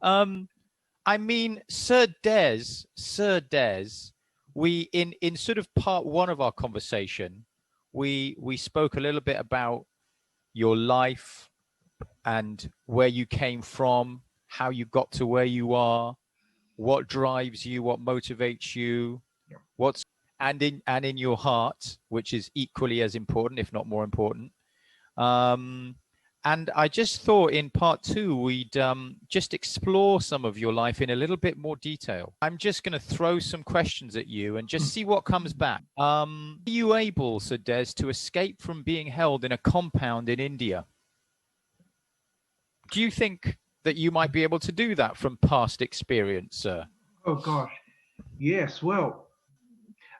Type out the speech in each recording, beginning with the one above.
I mean, Sir Des, we in sort of part one of our conversation, we spoke a little bit about your life and where you came from, how you got to where you are, what drives you, what motivates you, Yeah. what's and in your heart, which is equally as important, if not more important. Um, and I just thought in part two, we'd just explore some of your life in a little bit more detail. I'm just going to throw some questions at you and just see what comes back. Are you able, Sir Des, to escape from being held in a compound in India? Do you think that you might be able to do that from past experience, sir? Oh gosh, yes. Well,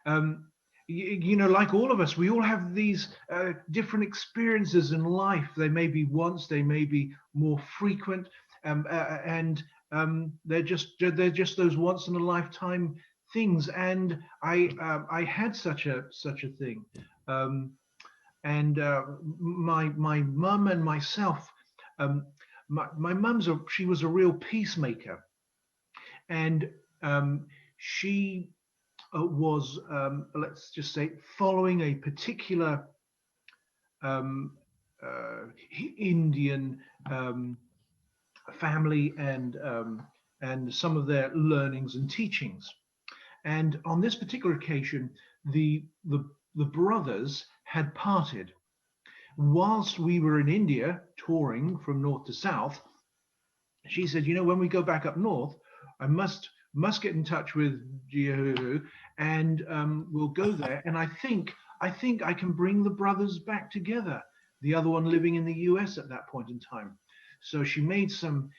um, you know, like all of us, we all have these different experiences in life. They may be once, they may be more frequent, and they're just those once in a lifetime things. And I had such a thing, um, and my mum and myself. Um, my mum's she was a real peacemaker, and she was, let's just say, following a particular um, Indian family and some of their learnings and teachings. And on this particular occasion, the brothers had parted. Whilst we were in India touring from north to south, she said, you know, when we go back up north, I must get in touch with Jehu, and we'll go there. And I think I can bring the brothers back together. The other one living in the US at that point in time. So she made some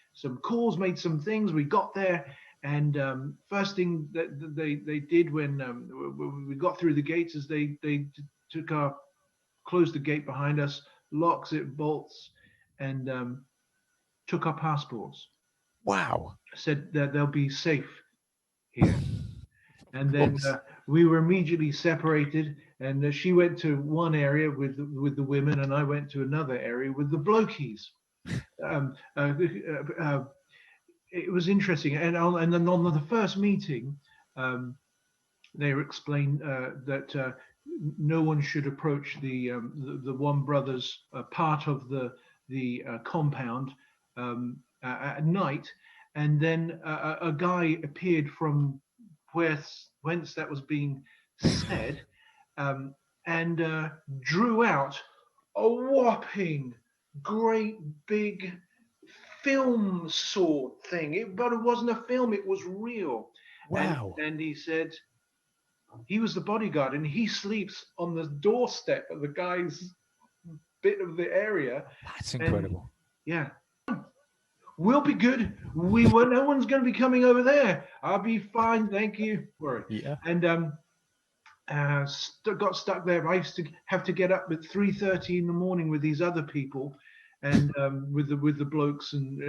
calls, made some things. We got there, and first thing that they did when we got through the gates is they took our closed the gate behind us, locks it, bolts, and took our passports. Wow. Said that they'll be safe here. And Of then course. we were immediately separated, and she went to one area with the women, and I went to another area with the blokies. Um, uh, uh, uh, it was interesting, and then on the first meeting, they explained that no one should approach the one brother's part of the compound at night, and then a guy appeared from whence that was being said, um, and drew out a whopping great big film sword thing. But it wasn't a film; it was real. Wow. And he said he was the bodyguard, and he sleeps on the doorstep of the guy's bit of the area. That's And incredible. yeah, we'll be good. No one's going to be coming over there. I'll be fine, thank you. Worry. Yeah. And got stuck there. I used to have to get up at 3:30 in the morning with these other people, and with the blokes, and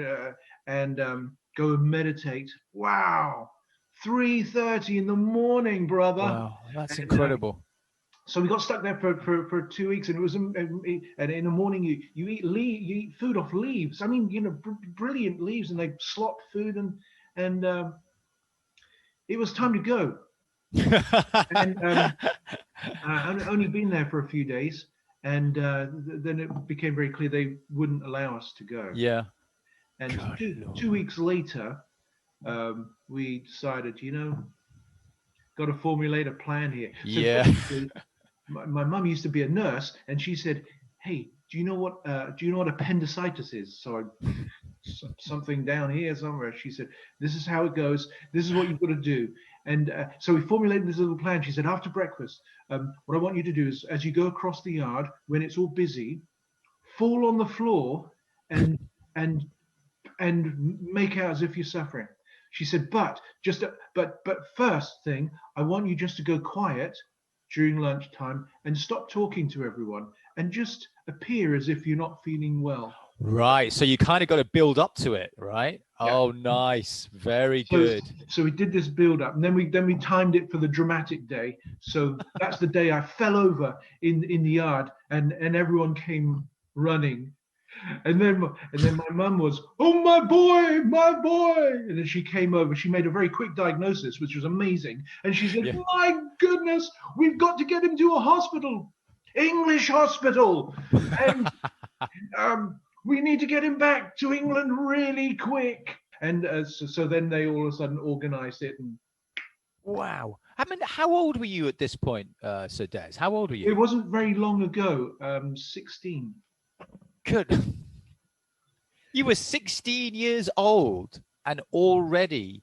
go and meditate. Wow, 3:30 in the morning, brother. Wow. That's And incredible. so we got stuck there for 2 weeks, and it was and in the morning you eat food off leaves. I mean, you know, brilliant leaves, and they slop food, and it was time to go. And I'd only been there for a few days, and then it became very clear they wouldn't allow us to go. Yeah. And God, two Lord. weeks later, we decided, you know, got to formulate a plan here. So Yeah. basically, my mum used to be a nurse, and she said, "Hey, do you know what appendicitis is?" So I something down here somewhere. She said, "This is how it goes. This is what you've got to do." And so we formulated this little plan. She said, "After breakfast, what I want you to do is, as you go across the yard, when it's all busy, fall on the floor and and and make out as if you're suffering." She said, but first thing, I want you just to go quiet during lunchtime and stop talking to everyone and just appear as if you're not feeling well." Right. So you kind of got to build up to it, right? Yeah. Oh, nice. Very So good. so we did this build up, and then we timed it for the dramatic day. So that's the day I fell over in the yard, and everyone came running. And then my mum was, oh, my boy, my boy. And then she came over. She made a very quick diagnosis, which was amazing. And she said, Yeah. my goodness, we've got to get him to a hospital, English hospital. And we need to get him back to England really quick. And so then they all of a sudden organized it. And Wow. I mean, how old were you at this point, Sir Des? How old were it you? wasn't very long ago, 16. Good. You were 16 years old and already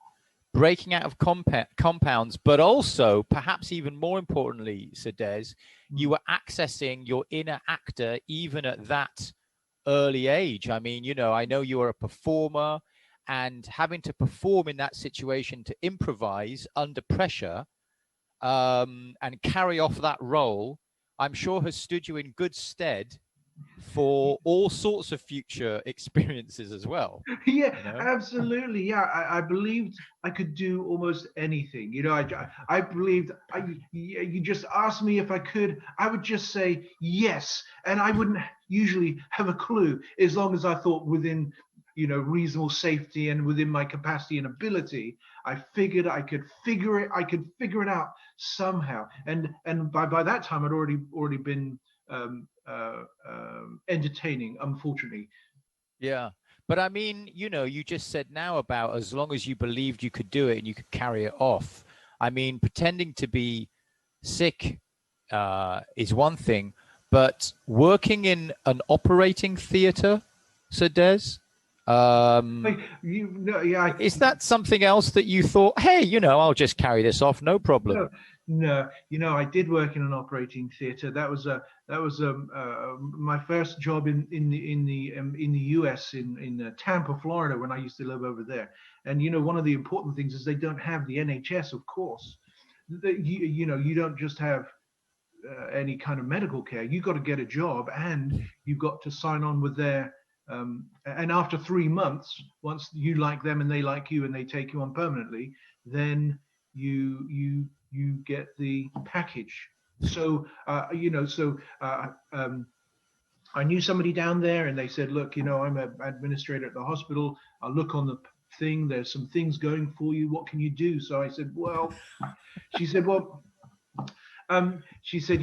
breaking out of compounds, but also, perhaps even more importantly, Sir Des, you were accessing your inner actor even at that early age. I mean, you know, I know you are a performer, and having to perform in that situation, to improvise under pressure, and carry off that role, I'm sure has stood you in good stead for all sorts of future experiences as well. Yeah, You know? absolutely. Yeah, I believed I could do almost anything. You know, I believed you just asked me if I could, I would just say yes, and I wouldn't usually have a clue as long as I thought within, reasonable safety and within my capacity and ability. I figured I could figure it. I could figure it out somehow. And by that time, I'd already been entertaining, unfortunately. Yeah. But I mean, you know, you just said now about as long as you believed you could do it and you could carry it off. I mean, pretending to be sick is one thing, but working in an operating theater, Sir Des, Like, yeah, is that something else that you thought, hey, you know, I'll just carry this off, no problem? no, no. I did work in an operating theater. That was my first job in the U.S. in Tampa, Florida, when I used to live over there. And one of the important things is they don't have the NHS, of course. You don't just have any kind of medical care. You got to get a job, and you've got to sign on with their. And after 3 months, once you like them and they like you, and they take you on permanently, then you get the package. So I knew somebody down there, and they said, look, I'm an administrator at the hospital. I look on the thing. There's some things going for you. What can you do? So I said, well, she said, well, she said,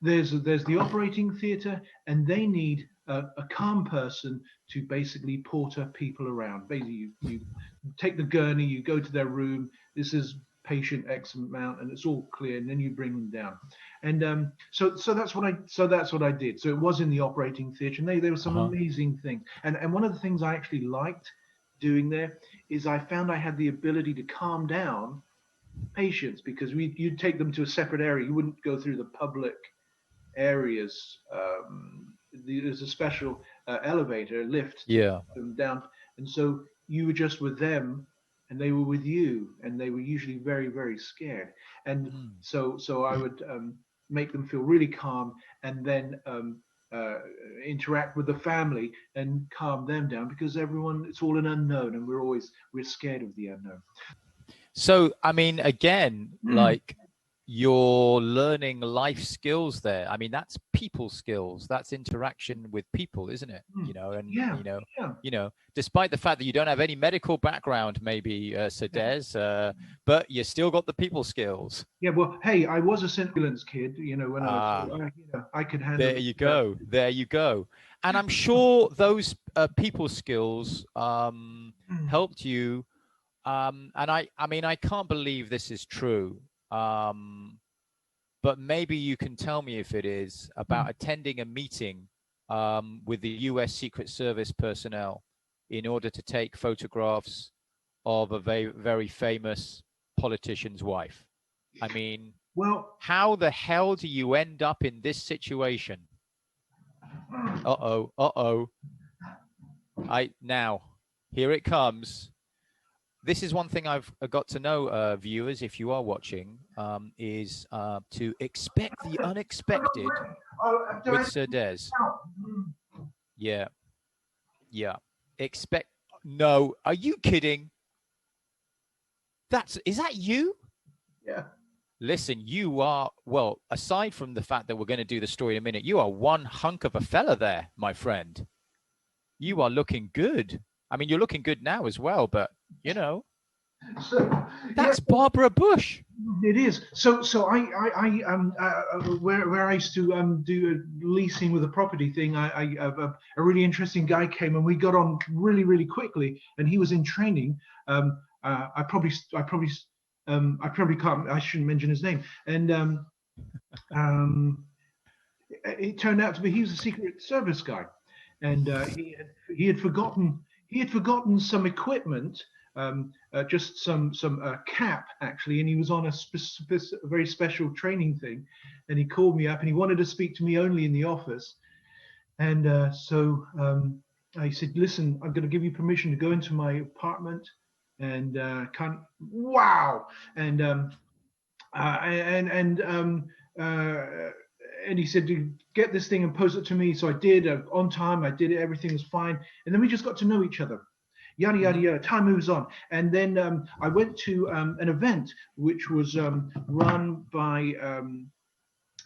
there's the operating theatre, and they need a calm person to basically porter people around. Basically, you take the gurney, you go to their room. This is patient X amount, and it's all clear, and then you bring them down. And so that's what I did. So it was in the operating theatre, and there were some Uh-huh. amazing things. And one of the things I actually liked doing there is I found I had the ability to calm down patients, because you'd take them to a separate area. You wouldn't go through the public areas. There's a special elevator lift to Yeah. take them down, and so you were just with them, and they were with you, and they were usually very, very scared. And Mm. so I would make them feel really calm, and then uh, interact with the family and calm them down, because it's all an unknown, and we're scared of the unknown. So, I mean, again, like you're learning life skills there. I mean, that's people skills. That's interaction with people, isn't it? You know, and Yeah, yeah, despite the fact that you don't have any medical background, maybe, Sir yeah. Des, but you still got the people skills. Yeah, well, hey, I was a St. Helens kid, when I was, Ah, I could handle there it. you go. There you go. And I'm sure those people skills helped you. And I mean, I can't believe this is true. But maybe you can tell me if it is, about attending a meeting with the US Secret Service personnel in order to take photographs of a very, very famous politician's wife. I mean, Well, how the hell do you end up in this situation? Uh-oh, uh-oh. Now, here it comes. This is one thing I've got to know, viewers, if you are watching, is to expect the unexpected do with I Sir Des. count? Yeah, yeah. Expect. No, are you kidding? Is that you? Yeah. Listen, you are, well, aside from the fact that we're going to do the story in a minute, you are one hunk of a fella there, my friend. You are looking good. I mean, you're looking good now as well, but you know, So yeah, that's Barbara Bush. it is. So where I used to do leasing with a property thing, a really interesting guy came and we got on really quickly, and he was in training. I probably can't. I shouldn't mention his name. And um, it turned out to be he was a Secret Service guy, and he had forgotten some equipment, just some cap actually, and he was on a very special training thing, and he called me up and he wanted to speak to me only in the office, and I said, listen, I'm going to give you permission to go into my apartment, and can't wow, and uh, and and um, uh, and he said to get this thing and post it to me. So I did, on time. I did it. Everything was fine. And then we just got to know each other. Yada yada Mm-hmm. yada. Time moves on. And then I went to an event which was run by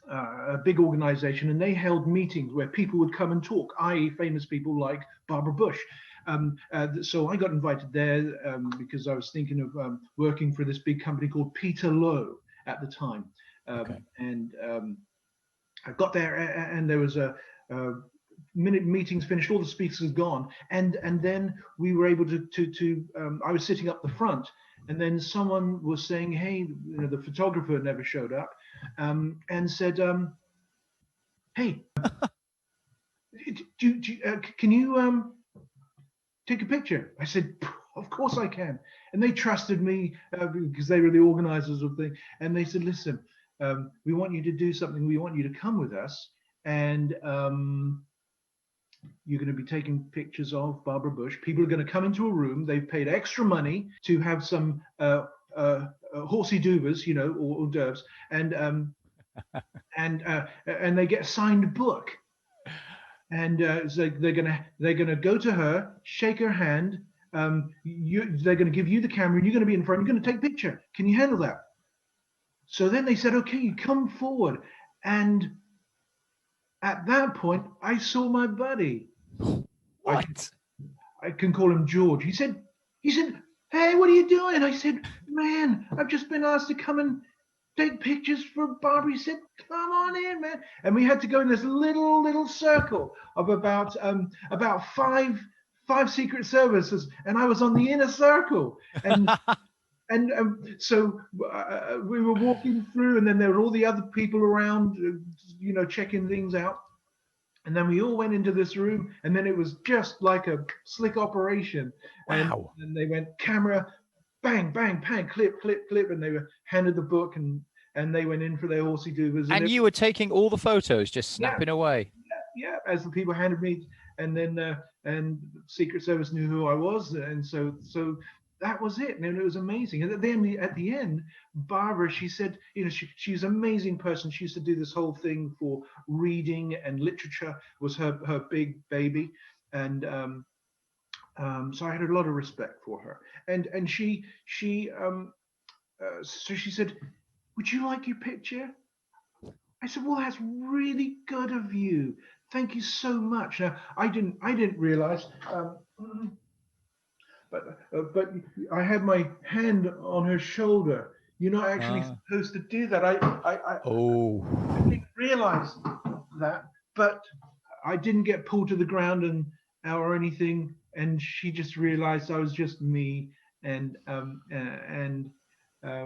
a big organization, and they held meetings where people would come and talk, i.e., famous people like Barbara Bush. So I got invited there because I was thinking of working for this big company called Peter Lowe at the time. Okay. And I got there, and there was a minute meetings finished, all the speakers had gone, and then we were able to I was sitting up the front, and then someone was saying, hey, you know, the photographer never showed up, and said, hey, can you take a picture? I said, of course I can. And they trusted me because they were the organizers of the thing. And they said, listen, we want you to do something. We want you to come with us. And you're going to be taking pictures of Barbara Bush. People are going to come into a room. They've paid extra money to have some horsey doovers, you know, or hors d'oeuvres. And they get a signed book. And so they're gonna go to her, shake her hand. They're gonna give you the camera, and you're gonna be in front. You're gonna take a picture. Can you handle that? So then they said, okay, you come forward. And at that point, I saw my buddy. I can, What? I can call him George. He said, hey, what are you doing? I said, man, I've just been asked to come and take pictures for Barbara. He said, come on in, man. And we had to go in this little circle of about five Secret Services, and I was on the inner circle. And so we were walking through, and then there were all the other people around, you know, checking things out. And then we all went into this room, and then it was just like a slick operation. And Wow. then they went camera, bang, bang, bang, clip, and they were handed the book, and they went in for their horsey doovers. And you were taking all the photos, just Yeah, snapping away. yeah. As the people handed me, and then and Secret Service knew who I was, and so that was it, and it was amazing. And then at the end, Barbara, she said, you know, she's an amazing person. She used to do this whole thing for reading and literature, was her big baby, and so I had a lot of respect for her. And so she said, would you like your picture? I said, well, that's really good of you. Thank you so much. Now, I didn't realize, but I had my hand on her shoulder. You're not actually Ah. supposed to do that. Oh. I didn't realize that, but I didn't get pulled to the ground or anything. And she just realized I was just me, and um, and I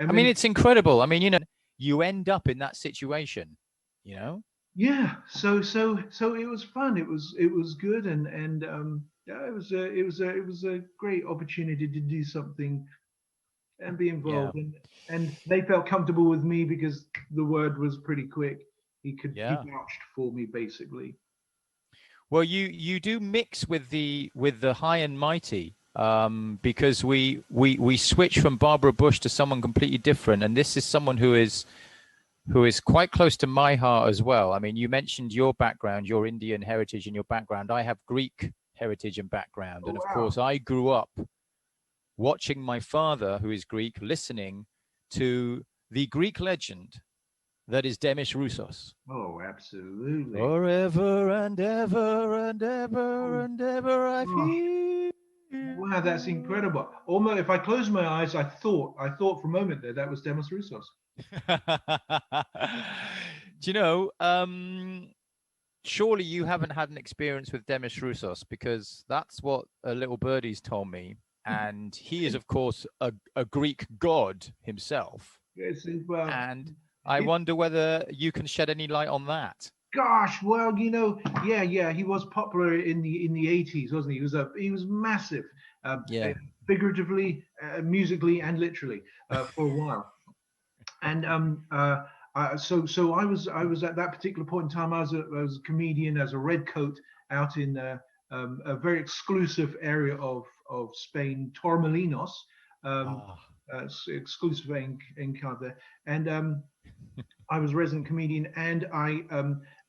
mean, then it's incredible. I mean, you end up in that situation, you know? yeah, so it was fun. It was good, and yeah, it was a great opportunity to do something and be Yeah. involved, and they felt comfortable with me because the word was pretty quick. He Yeah. vouched for me basically. Well, you do mix with the high and mighty, because we switch from Barbara Bush to someone completely different, and this is someone who is quite close to my heart as well. I mean, you mentioned your background, your Indian heritage and your background. I have Greek heritage and background, Oh and of wow. course, I grew up watching my father, who is Greek, listening to the Greek legend that is Demis Roussos. Oh, absolutely. Forever and ever and ever Oh, and ever I gosh. feel. Wow, that's incredible. Almost, if I closed my eyes, I thought for a moment there that was Demis Roussos. Do you know, surely you haven't had an experience with Demis Roussos, because that's what a little birdie's told me. And he is, of course, a Greek god himself. It's, well, And I it, wonder whether you can shed any light on that. gosh, well, yeah, he was popular in the 80s, wasn't he? He was massive, Yeah. figuratively, musically, and literally, for a while. And so I was at that particular point in time. I was a comedian as a redcoat out in a very exclusive area of Spain, Torremolinos, um, Ah. exclusive encounter there. And I was resident comedian, and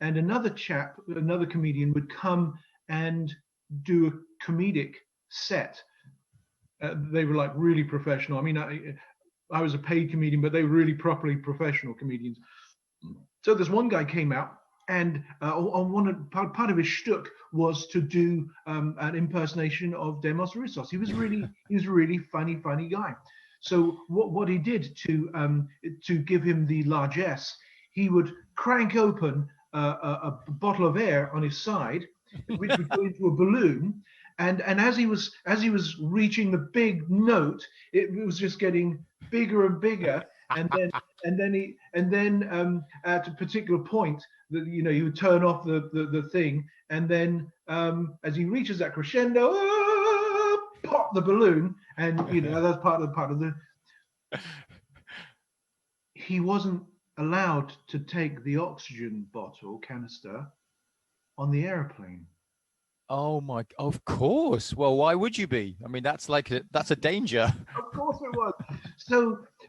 another comedian would come and do a comedic set. They were like really professional. I mean, I was a paid comedian, but they were really properly professional comedians. So this one guy came out, and on part of his shtick was to do an impersonation of Demos Roussos. He was really funny guy. So what he did to give him the largesse, he would crank open a bottle of air on his side, which would go into a balloon. And as he was reaching the big note, it was just getting bigger and bigger, and then at a particular point, that you would turn off the thing, and then as he reaches that crescendo, pop the balloon, and that's part of the. He wasn't allowed to take the oxygen bottle canister on the airplane. Oh my, of course. Well, why would you be? I mean, that's a danger. Of course it was.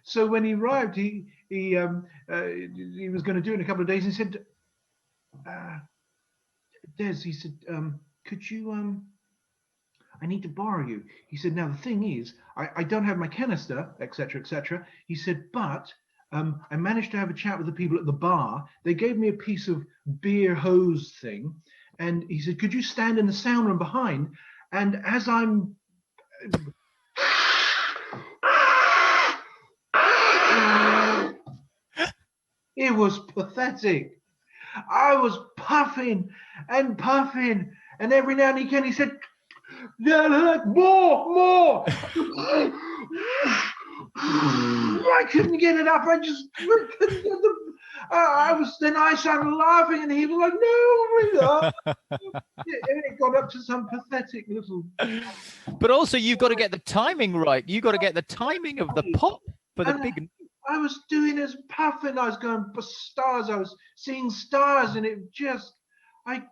So when he arrived, he was going to do it in a couple of days. He said, uh, Des, he said, could you I need to borrow you. He said, now the thing is, I don't have my canister, etc., etc. He said, but I managed to have a chat with the people at the bar. They gave me a piece of beer hose thing, and he said, could you stand in the sound room behind? And as I'm it was pathetic. I was puffing and puffing, and every now and again he said, "Yeah, more." I couldn't get it up. I just couldn't get the. I started laughing, and he was like, "No, and it got up to some pathetic little. But also, you've got to get the timing right. You've got to get the timing of the pop for the And big. I was doing this puffing. I was going for stars. I was seeing stars, and it just, I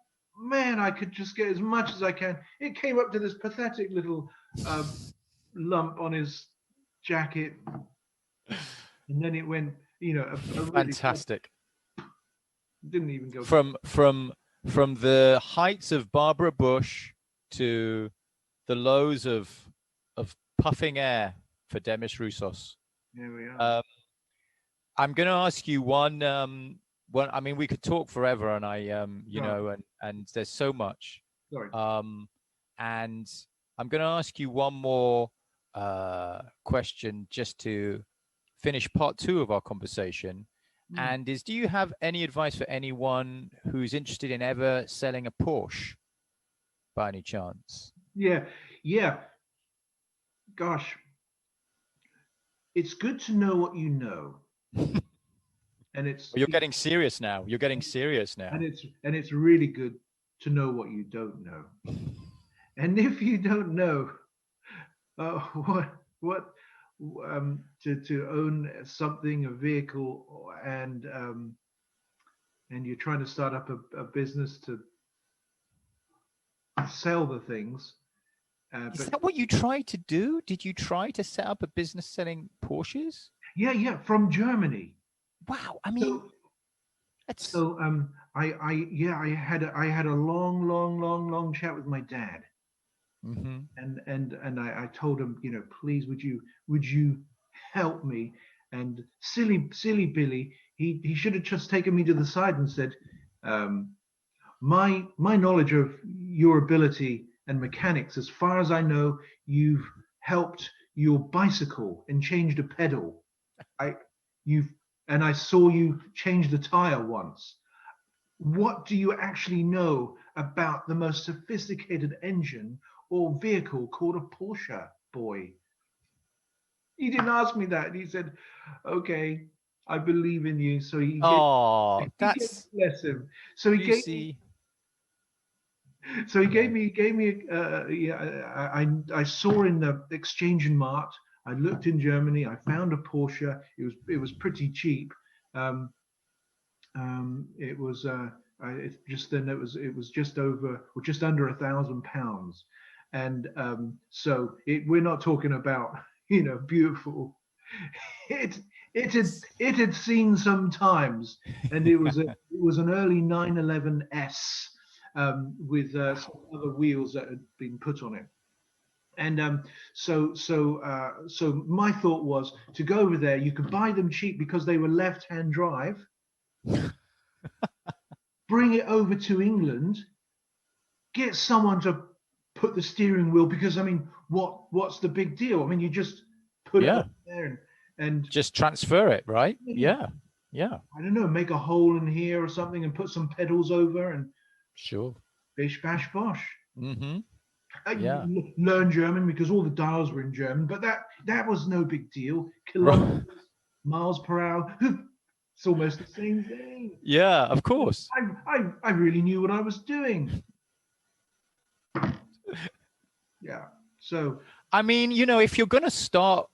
could just get as much as I can. It came up to this pathetic little lump on his jacket, and then it went, a really Fantastic. didn't even go. From the heights of Barbara Bush to the lows of puffing air for Demis Roussos. There we are. I'm going to ask you one. I mean, we could talk forever, and Right. and there's so much. Sorry. And I'm going to ask you one more question just to finish part two of our conversation. And do you have any advice for anyone who's interested in ever selling a Porsche by any chance? Yeah. Gosh, it's good to know what you know, and it's You're getting serious now. You're getting serious now. and it's really good to know what you don't know. And if you don't know what to own something, a vehicle, and you're trying to start up a business to sell the things. Is that what you tried to do? Did you try to set up a business selling Porsches? Yeah, from Germany. Wow. I mean, that's So I had a long chat with my dad, Mhm. and I told him, please would you help me? And silly Billy, he should have just taken me to the side and said, my knowledge of your ability and mechanics, as far as I know, you've helped your bicycle and changed a pedal. I you've and I saw you change the tire once. What do you actually know about the most sophisticated engine or vehicle called a Porsche, boy? He didn't ask me that. He said, "Okay, I believe in you." So Oh, he gave that's, bless him. So he you gave me see. so he Yeah. gave me yeah, I saw in the exchange in Mart. I looked in Germany. I found a Porsche. It was pretty cheap. Um, it was just then it was just over or just under £1,000, and so we're not talking about beautiful. It it had seen some times, and it was an early 911S with some Wow. other wheels that had been put on it. And so my thought was to go over there. You could buy them cheap because they were left-hand drive. Bring it over to England, get someone to put the steering wheel, because I mean, what's the big deal? I mean, you just put it Yeah. over there and Just transfer it, right? Yeah. Yeah. I don't know, make a hole in here or something and put some pedals over and Sure. bish bash bosh. Mm-hmm. I Yeah. learn German because all the dials were in German, but that was no big deal. Right. Kilometers, miles per hour, it's almost the same thing. Yeah, of course. I really knew what I was doing. Yeah. So I mean, if you're going to start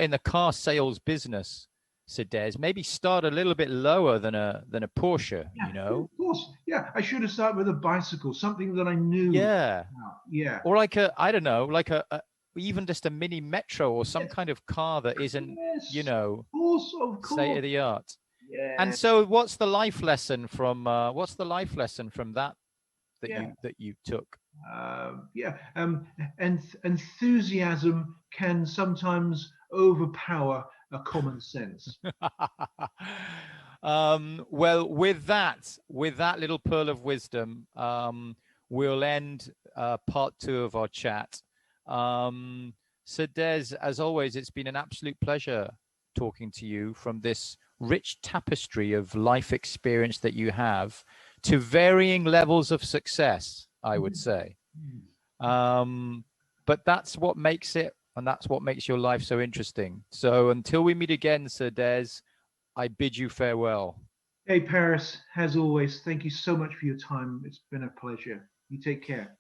in the car sales business, Des, maybe start a little bit lower than a Porsche, yeah, of course. Yeah, I should have started with a bicycle, something that I knew Yeah. about. Yeah. Or like I don't know, like even just a mini metro or some Yes. kind of car that isn't, Yes. Of course. Of state course. of the art. And Yeah. so what's the life lesson from that Yeah. that you took? Yeah. And enthusiasm can sometimes overpower a common sense. Well, with that little pearl of wisdom, we'll end part two of our chat. So, Des, as always, it's been an absolute pleasure talking to you from this rich tapestry of life experience that you have to varying levels of success, I would say. Um, but that's what makes it, and that's what makes your life so interesting. So, until we meet again, Sir Des, I bid you farewell. Hey, Paris, as always, thank you so much for your time. It's been a pleasure. You take care.